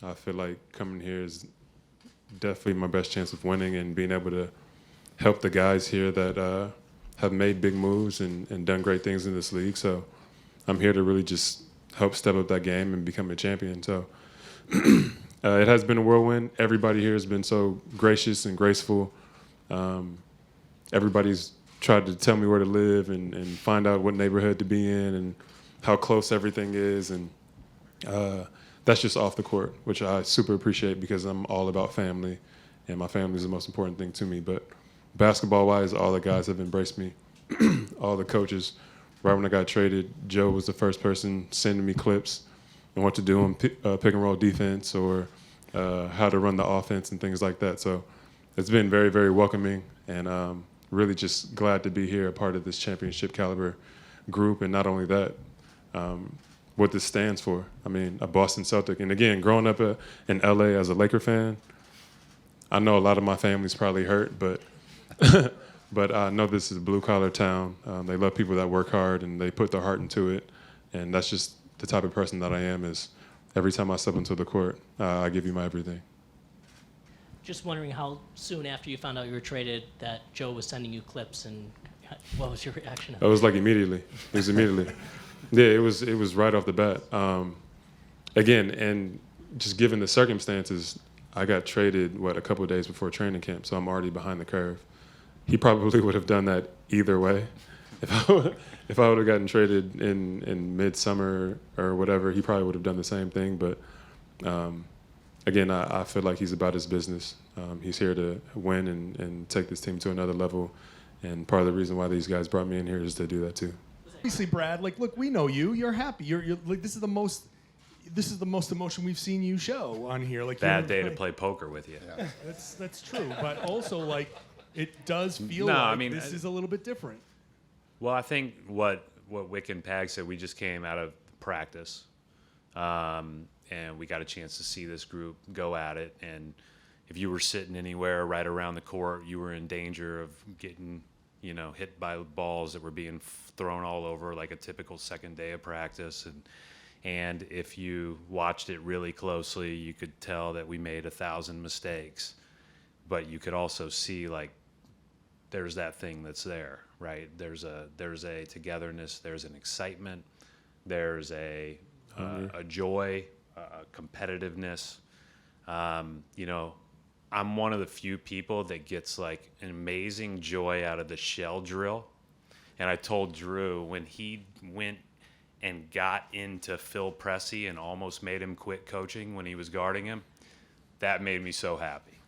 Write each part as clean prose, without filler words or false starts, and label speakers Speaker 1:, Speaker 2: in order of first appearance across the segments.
Speaker 1: I feel like coming here is definitely my best chance of winning and being able to help the guys here that have made big moves and done great things in this league. So I'm here to really just help step up that game and become a champion. So it has been a whirlwind. Everybody here has been so gracious and graceful. Everybody's tried to tell me where to live and find out what neighborhood to be in and how close everything is. And that's just off the court, which I super appreciate because I'm all about family, and my family is the most important thing to me. But basketball-wise, all the guys have embraced me, all the coaches. Right when I got traded, Joe was the first person sending me clips on what to do on pick and roll defense or how to run the offense and things like that. So it's been very, very welcoming, and really just glad to be here, a part of this championship caliber group. And not only that, what this stands for. I mean, a Boston Celtic. And again, growing up in LA as a Laker fan, I know a lot of my family's probably hurt, but but I know this is a blue-collar town. They love people that work hard, and they put their heart into it. And that's just the type of person that I am, is every time I step into the court, I give you my everything.
Speaker 2: Just wondering how soon after you found out you were traded that Joe was sending you clips, and what was your reaction?
Speaker 1: It was like immediately. It was immediately. Yeah, it was right off the bat. Again, and just given the circumstances, I got traded, a couple of days before training camp, so I'm already behind the curve. He probably would have done that either way. If I would have gotten traded in midsummer or whatever, he probably would have done the same thing. But again, I feel like he's about his business. He's here to win and take this team to another level. And part of the reason why these guys brought me in here is to do that too.
Speaker 3: Obviously, Brad, like, look, we know you. You're happy. You're like, this is the most emotion we've seen you show on here. Like,
Speaker 4: bad day to play poker with you.
Speaker 3: Yeah. That's true. But also, like, it does feel this is a little bit different.
Speaker 4: Well, I think what Wick and Pag said, we just came out of practice, and we got a chance to see this group go at it. And if you were sitting anywhere right around the court, you were in danger of getting, hit by balls that were being thrown all over, like a typical second day of practice. And if you watched it really closely, you could tell that we made 1,000 mistakes. But you could also see, like, there's that thing that's there, right? There's a togetherness, there's an excitement, there's a joy, a competitiveness. I'm one of the few people that gets like an amazing joy out of the shell drill. And I told Drew when he went and got into Phil Pressey and almost made him quit coaching when he was guarding him, that made me so happy.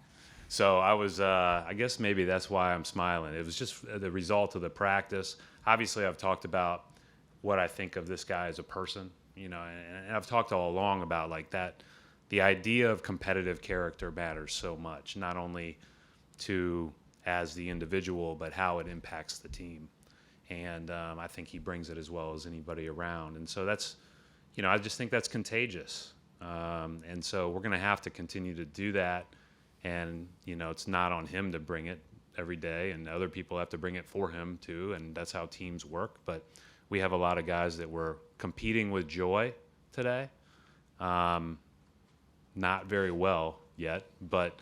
Speaker 4: So I was, I guess maybe that's why I'm smiling. It was just the result of the practice. Obviously, I've talked about what I think of this guy as a person, and I've talked all along about like that. The idea of competitive character matters so much, not only as the individual, but how it impacts the team. And I think he brings it as well as anybody around. And so that's, I just think that's contagious. And so we're going to have to continue to do that. And, it's not on him to bring it every day, and other people have to bring it for him too, and that's how teams work. But we have a lot of guys that were competing with joy today. Not very well yet, but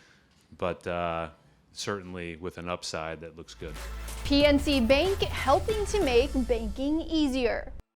Speaker 4: certainly with an upside that looks good.
Speaker 5: PNC Bank, helping to make banking easier.